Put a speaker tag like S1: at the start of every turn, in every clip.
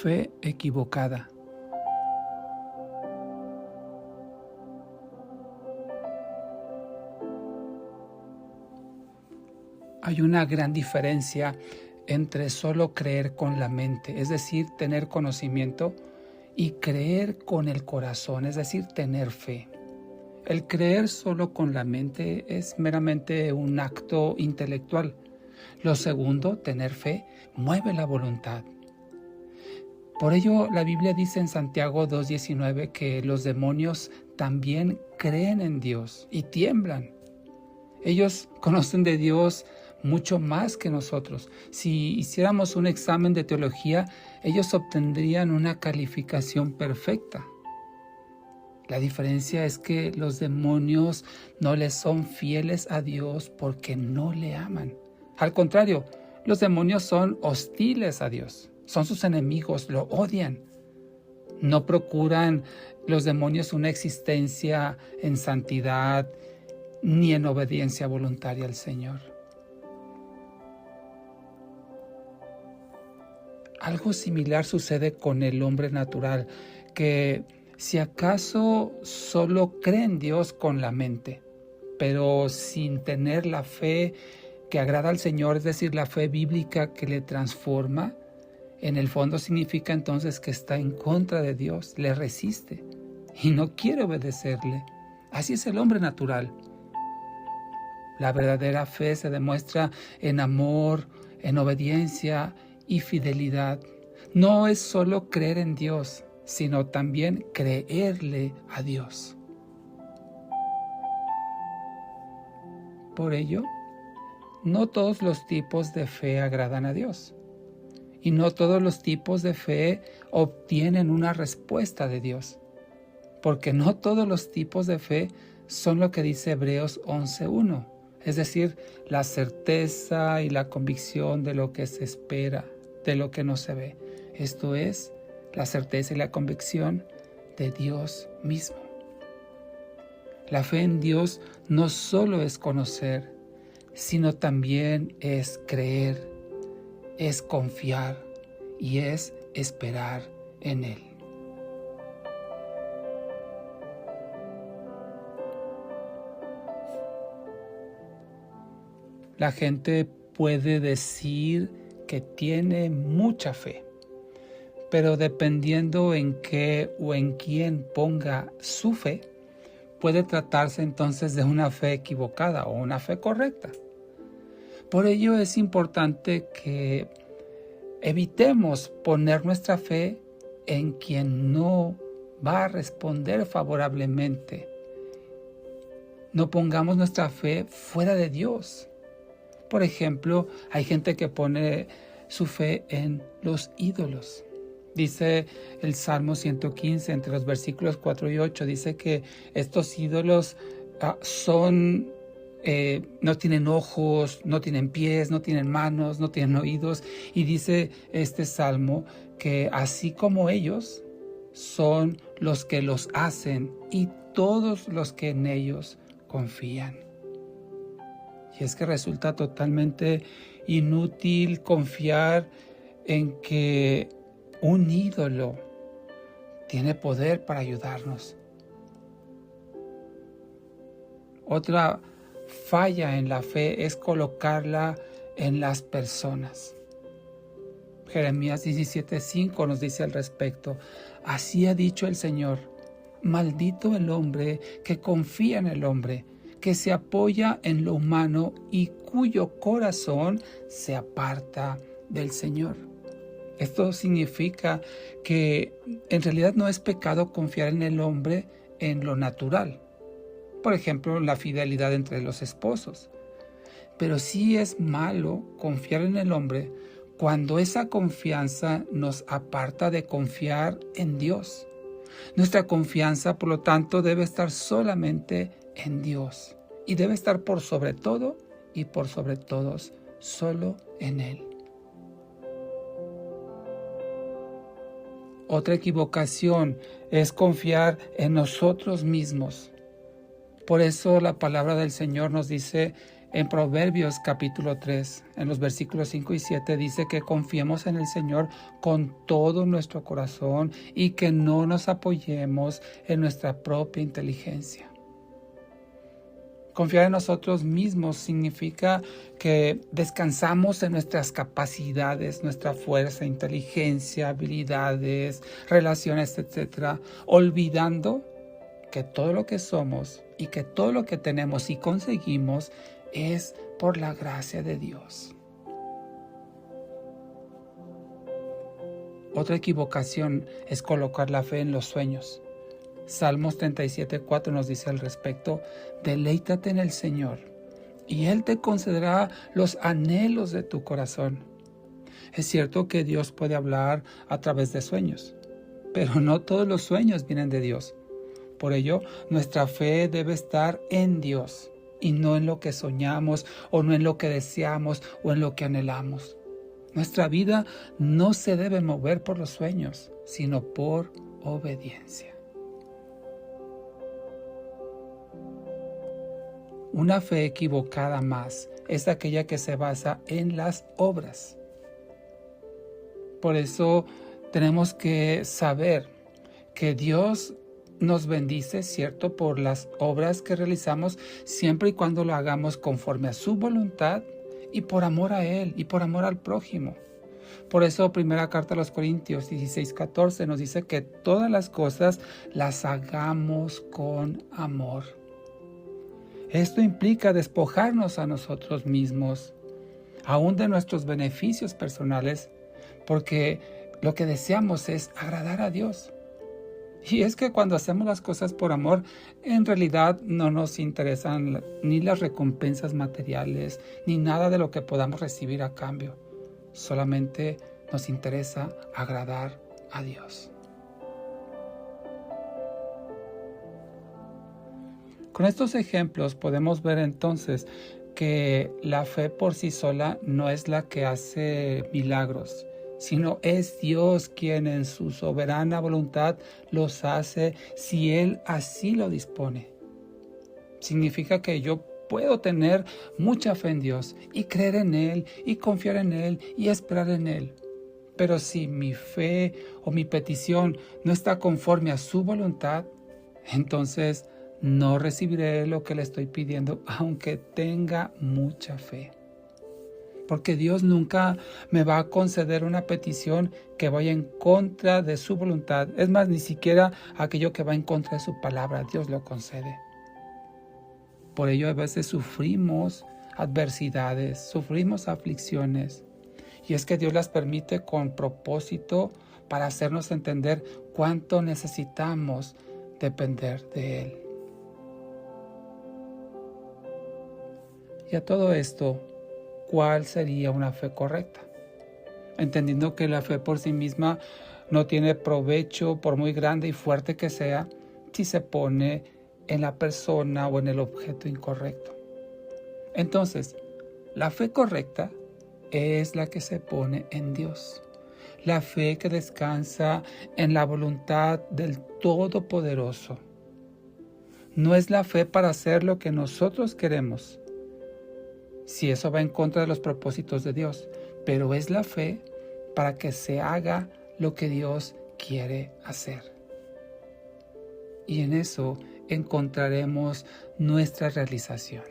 S1: Fe equivocada. Hay una gran diferencia entre solo creer con la mente, es decir, tener conocimiento, y creer con el corazón, es decir, tener fe. El creer solo con la mente es meramente un acto intelectual. Lo segundo, tener fe, mueve la voluntad. Por ello, la Biblia dice en Santiago 2:19 que los demonios también creen en Dios y tiemblan. Ellos conocen de Dios mucho más que nosotros. Si hiciéramos un examen de teología, ellos obtendrían una calificación perfecta. La diferencia es que los demonios no les son fieles a Dios porque no le aman. Al contrario, los demonios son hostiles a Dios, son sus enemigos, lo odian. No procuran los demonios una existencia en santidad ni en obediencia voluntaria al Señor. Algo similar sucede con el hombre natural, que si acaso solo cree en Dios con la mente, pero sin tener la fe que agrada al Señor, es decir, la fe bíblica que le transforma, en el fondo significa entonces que está en contra de Dios, le resiste y no quiere obedecerle. Así es el hombre natural. La verdadera fe se demuestra en amor, en obediencia y fidelidad. No es solo creer en Dios, sino también creerle a Dios. Por ello, no todos los tipos de fe agradan a Dios. Y no todos los tipos de fe obtienen una respuesta de Dios. Porque no todos los tipos de fe son lo que dice Hebreos 11:1. Es decir, la certeza y la convicción de lo que se espera, de lo que no se ve. Esto es, la certeza y la convicción de Dios mismo. La fe en Dios no solo es conocer, sino también es creer, es confiar y es esperar en Él. La gente puede decir que tiene mucha fe, pero dependiendo en qué o en quién ponga su fe, puede tratarse entonces de una fe equivocada o una fe correcta. Por ello es importante que evitemos poner nuestra fe en quien no va a responder favorablemente. No pongamos nuestra fe fuera de Dios. Por ejemplo, hay gente que pone su fe en los ídolos. Dice el Salmo 115, entre los versículos 4 y 8, dice que estos ídolos no tienen ojos, no tienen pies, no tienen manos, no tienen oídos. Y dice este Salmo que así como ellos son los que los hacen y todos los que en ellos confían. Y es que resulta totalmente inútil confiar en que un ídolo tiene poder para ayudarnos. Otra falla en la fe es colocarla en las personas. Jeremías 17:5 nos dice al respecto: así ha dicho el Señor, maldito el hombre que confía en el hombre, que se apoya en lo humano y cuyo corazón se aparta del Señor. Esto significa que en realidad no es pecado confiar en el hombre en lo natural. Por ejemplo, la fidelidad entre los esposos. Pero sí es malo confiar en el hombre cuando esa confianza nos aparta de confiar en Dios. Nuestra confianza, por lo tanto, debe estar solamente en Dios y debe estar por sobre todo y por sobre todos solo en Él. Otra equivocación es confiar en nosotros mismos. Por eso la palabra del Señor nos dice En Proverbios capítulo 3, en los versículos 5 y 7, dice que confiemos en el Señor con todo nuestro corazón y que no nos apoyemos en nuestra propia inteligencia. Confiar en nosotros mismos significa que descansamos en nuestras capacidades, nuestra fuerza, inteligencia, habilidades, relaciones, etc., olvidando que todo lo que somos y que todo lo que tenemos y conseguimos es por la gracia de Dios. Otra equivocación es colocar la fe en los sueños. Salmos 37:4 nos dice al respecto: deleítate en el Señor, y Él te concederá los anhelos de tu corazón. Es cierto que Dios puede hablar a través de sueños, pero no todos los sueños vienen de Dios. Por ello, nuestra fe debe estar en Dios y no en lo que soñamos o no en lo que deseamos o en lo que anhelamos. Nuestra vida no se debe mover por los sueños, sino por obediencia. Una fe equivocada más es aquella que se basa en las obras. Por eso tenemos que saber que Dios nos bendice, ¿cierto?, por las obras que realizamos, siempre y cuando lo hagamos conforme a su voluntad y por amor a Él y por amor al prójimo. Por eso, primera carta a los Corintios 16:14 nos dice que todas las cosas las hagamos con amor. Esto implica despojarnos a nosotros mismos, aún de nuestros beneficios personales, porque lo que deseamos es agradar a Dios. Y es que cuando hacemos las cosas por amor, en realidad no nos interesan ni las recompensas materiales, ni nada de lo que podamos recibir a cambio. Solamente nos interesa agradar a Dios. Con estos ejemplos podemos ver entonces que la fe por sí sola no es la que hace milagros, sino es Dios quien en su soberana voluntad los hace si Él así lo dispone. Significa que yo puedo tener mucha fe en Dios y creer en Él y confiar en Él y esperar en Él. Pero si mi fe o mi petición no está conforme a su voluntad, entonces no recibiré lo que le estoy pidiendo, aunque tenga mucha fe. Porque Dios nunca me va a conceder una petición que vaya en contra de su voluntad. Es más, ni siquiera aquello que va en contra de su palabra, Dios lo concede. Por ello a veces sufrimos adversidades, sufrimos aflicciones. Y es que Dios las permite con propósito para hacernos entender cuánto necesitamos depender de Él. Y a todo esto, ¿cuál sería una fe correcta? Entendiendo que la fe por sí misma no tiene provecho, por muy grande y fuerte que sea, si se pone en la persona o en el objeto incorrecto. Entonces, la fe correcta es la que se pone en Dios. La fe que descansa en la voluntad del Todopoderoso. No es la fe para hacer lo que nosotros queremos, si eso va en contra de los propósitos de Dios, pero es la fe para que se haga lo que Dios quiere hacer. Y en eso encontraremos nuestra realización.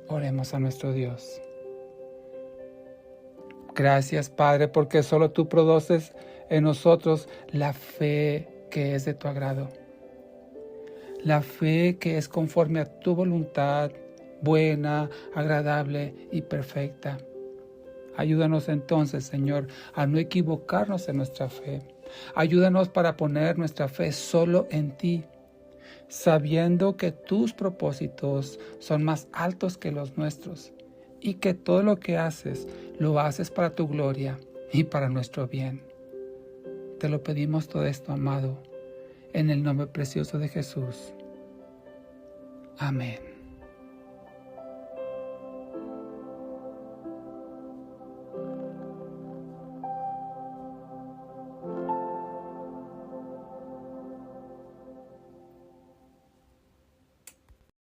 S1: Oremos a nuestro Dios. Gracias, Padre, porque solo tú produces en nosotros la fe que es de tu agrado. La fe que es conforme a tu voluntad, buena, agradable y perfecta. Ayúdanos entonces, Señor, a no equivocarnos en nuestra fe. Ayúdanos para poner nuestra fe solo en ti, sabiendo que tus propósitos son más altos que los nuestros y que todo lo que haces, lo haces para tu gloria y para nuestro bien. Te lo pedimos todo esto, amado, en el nombre precioso de Jesús. Amén.